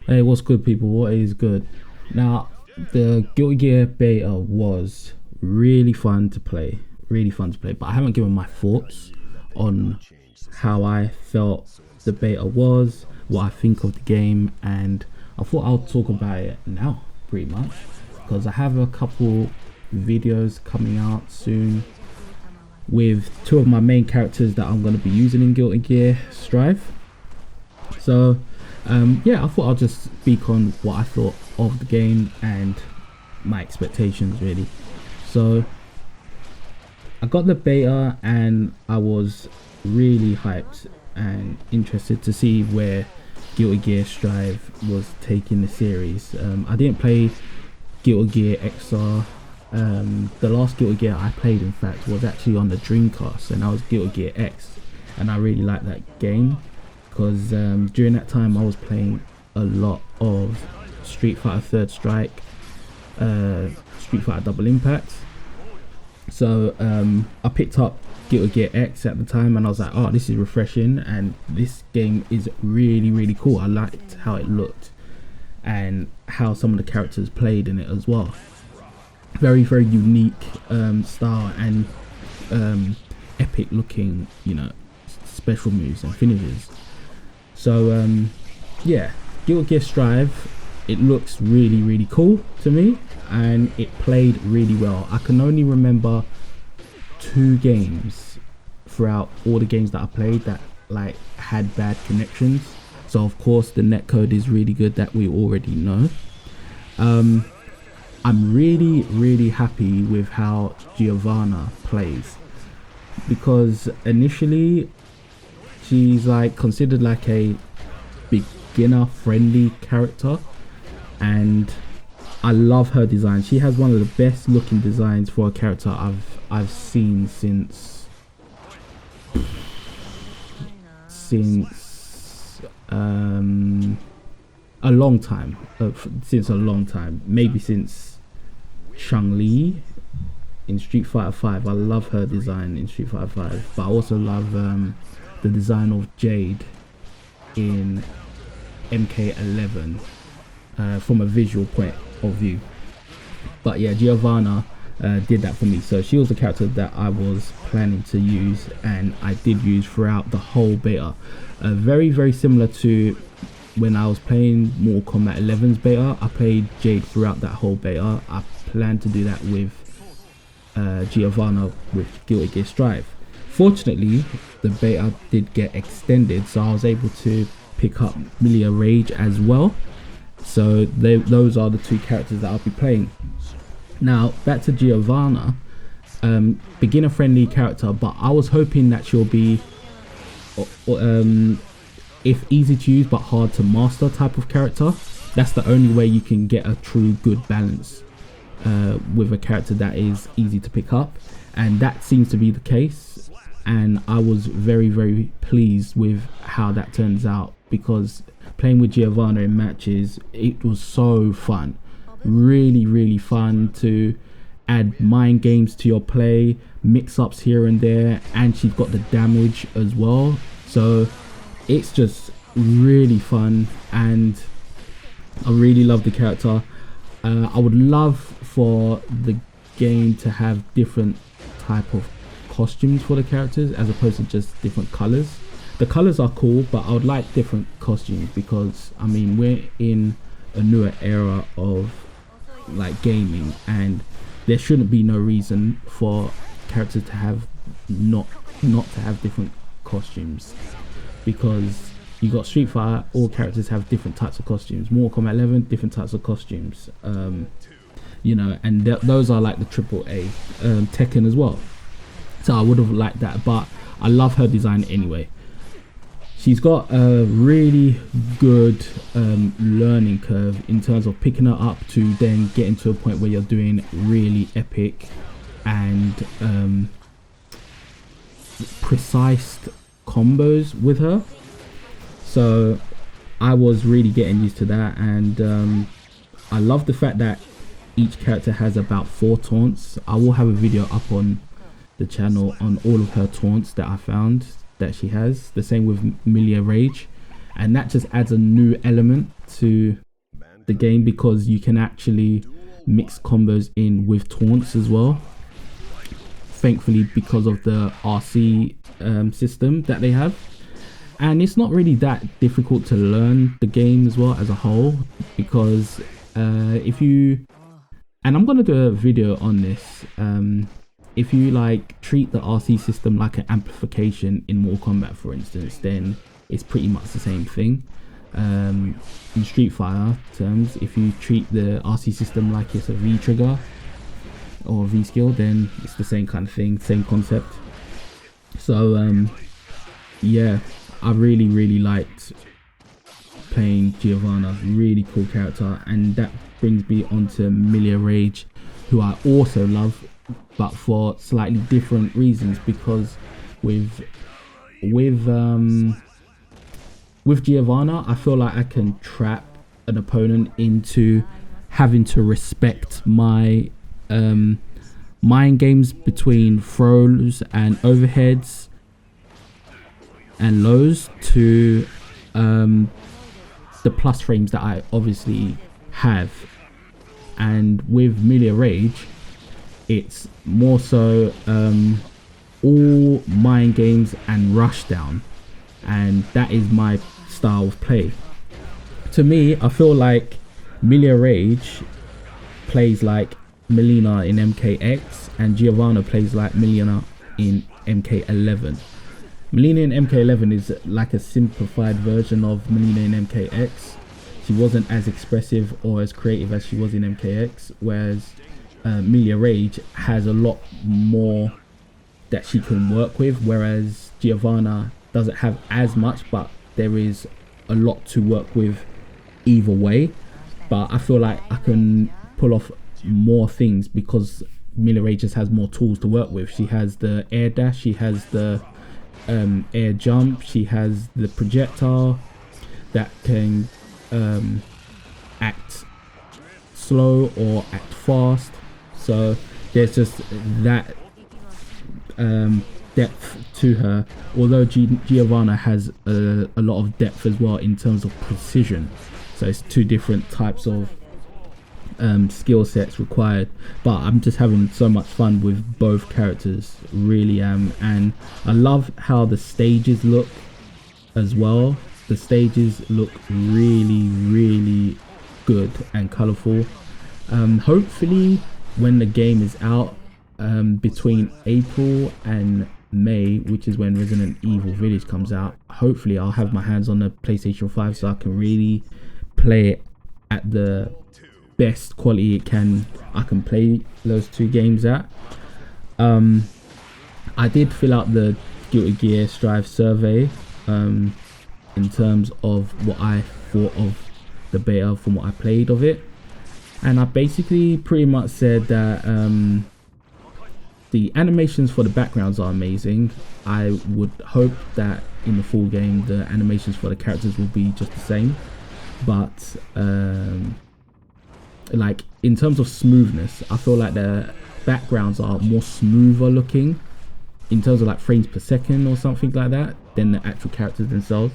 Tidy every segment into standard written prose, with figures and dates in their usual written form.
Hey, what's good, people? What is good? Now, the Guilty Gear beta was really fun to play, really fun to play. But I haven't given my thoughts on how I felt the beta was, what I think of the game, and I thought I'll talk about it now, pretty much, because I have a couple videos coming out soon with two of my main characters that I'm going to be using in Guilty Gear Strive. So yeah, I thought I'll just speak on what I thought of the game and my expectations, really. So I got the beta and I was really hyped and interested to see where Guilty Gear Strive was taking the series. I didn't play Guilty Gear XR. The last Guilty Gear I played, in fact, was actually on the Dreamcast, and that was Guilty Gear X, and I really liked that game because during that time I was playing a lot of Street Fighter Third Strike, Street Fighter Double Impact. So I picked up Guilty Gear X at the time, and I was like, oh, this is refreshing, and this game is really cool. I liked how it looked and how some of the characters played in it as well. Very unique style and epic looking, special moves and finishes. So yeah, Guilty Gear Strive, it looks really cool to me, and it played really well. I can only remember 2 games throughout all the games that I played that had bad connections. So of course the netcode is really good, that we already know. I'm really happy with how Giovanna plays, because initially she's considered like a beginner friendly character, and I love her design. She has one of the best looking designs for a character I've seen since a long time, maybe since Chun-Li in Street Fighter 5. I love her design in Street Fighter 5, but I also love the design of Jade in MK11 from a visual point of view. But yeah, Giovanna did that for me. So she was a character that I was planning to use, and I did use throughout the whole beta. Very similar to when I was playing Mortal Kombat 11's beta. I played Jade throughout that whole beta. I plan to do that with Giovanna with Guilty Gear Strive. Fortunately, the beta did get extended, so I was able to pick up Milia Rage as well. So those are the 2 characters that I'll be playing. Now back to Giovanna, beginner friendly character, but I was hoping that she'll be if easy to use but hard to master type of character. That's the only way you can get a true good balance with a character that is easy to pick up, and that seems to be the case. And I was very pleased with how that turns out, because playing with Giovanna in matches, it was so fun. Really fun to add mind games to your play, mix-ups here and there, and she's got the damage as well. So it's just really fun, and I really love the character. I would love for the game to have different type of costumes for the characters as opposed to just different colors. The colors are cool, but I would like different costumes, because I mean, we're in a newer era of gaming, and there shouldn't be no reason for characters to have not to have different costumes, because you got Street Fighter, all characters have different types of costumes. Mortal Kombat 11, different types of costumes. And those are like the AAA. Tekken as well. So I would have liked that, but I love her design anyway. She's got a really good learning curve in terms of picking her up to then getting to a point where you're doing really epic and precise combos with her. So I was really getting used to that, and I love the fact that each character has about 4 taunts. I will have a video up on the channel on all of her taunts that I found that she has. The same with Milia Rage. and that just adds a new element to the game because you can actually mix combos in with taunts as well, thankfully, because of the RC system that they have. And it's not really that difficult to learn the game as well as a whole, because if you, and I'm gonna do a video on this, if you like treat the RC system like an amplification in Mortal Kombat, for instance, then it's pretty much the same thing. In Street Fighter terms, if you treat the RC system like it's a V trigger or V skill, then it's the same kind of thing, same concept. So yeah, I really liked playing Giovanna, really cool character, and that brings me onto Milia Rage, who I also love, but for slightly different reasons, because with Giovanna, I feel like I can trap an opponent into having to respect my mind games between throws and overheads and lows to the plus frames that I obviously have. And with Milia Rage, it's more so all mind games and rush down, and that is my style of play. To me, I feel like Milia Rage plays like Melina in MKX, and Giovanna plays like Melina in MK11. Melina in MK11 is like a simplified version of Melina in MKX. She wasn't as expressive or as creative as she was in MKX, whereas Milia Rage has a lot more that she can work with, whereas Giovanna doesn't have as much, but there is a lot to work with either way. But I feel like I can pull off more things because Milia Rage just has more tools to work with. She has the air dash, she has the air jump, she has the projectile that can act slow or act fast. So there's just that depth to her, although Giovanna has a lot of depth as well in terms of precision. So it's two different types of skill sets required, but I'm just having so much fun with both characters, really am. And I love how the stages look as well. The stages look really good and colorful. Hopefully when the game is out, between April and May, which is when Resident Evil Village comes out, hopefully I'll have my hands on the PlayStation 5 so I can really play it at the best quality I can play those two games at. I did fill out the Guilty Gear Strive survey in terms of what I thought of the beta from what I played of it, and I basically pretty much said that the animations for the backgrounds are amazing. I would hope that in the full game the animations for the characters will be just the same, but like in terms of smoothness, I feel like the backgrounds are more smoother looking in terms of like frames per second or something like that than the actual characters themselves.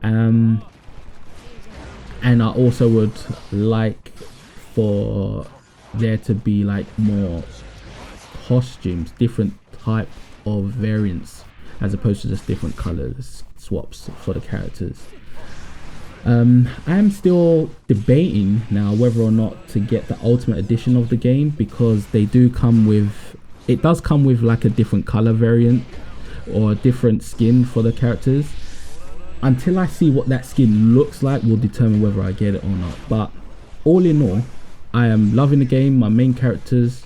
And I also would like for there to be like more costumes, different type of variants, as opposed to just different colors swaps for the characters. I am still debating now whether or not to get the Ultimate Edition of the game, because they do come with, it does come with like a different color variant or a different skin for the characters. Until I see what that skin looks like will determine whether I get it or not. But all in all, I am loving the game. My main characters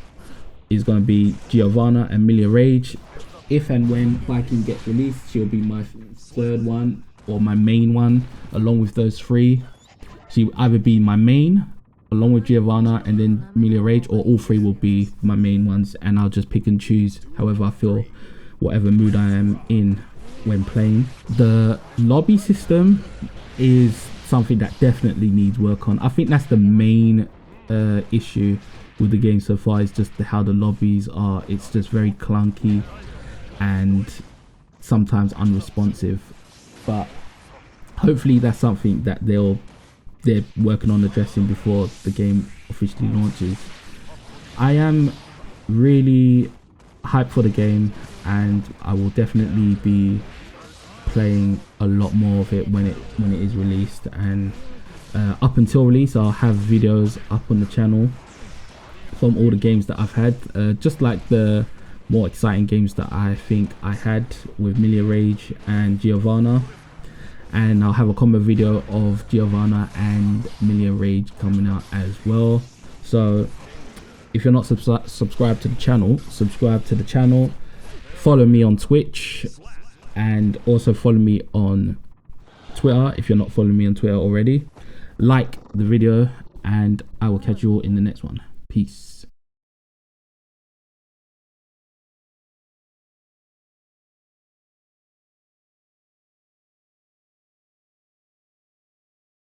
is going to be Giovanna and Milia Rage. If and when Viking gets released, she'll be my third one or my main one along with those three. She will either be my main along with Giovanna and then Milia Rage, or all three will be my main ones, and I'll just pick and choose however I feel, whatever mood I am in when playing. The lobby system is something that definitely needs work on. I think that's the main issue with the game so far, is just how the lobbies are. It's just very clunky and sometimes unresponsive, but hopefully that's something that they're working on addressing before the game officially launches. I am really hyped for the game, and I will definitely be playing a lot more of it when it is released. And up until release, I'll have videos up on the channel from all the games that I've had, just like the more exciting games that I think I had with Milia Rage and Giovanna. And I'll have a combo video of Giovanna and Milia Rage coming out as well. So if you're not subscribed to the channel, subscribe to the channel. Follow me on Twitch, and also follow me on Twitter if you're not following me on Twitter already. Like the video, and I will catch you all in the next one. Peace.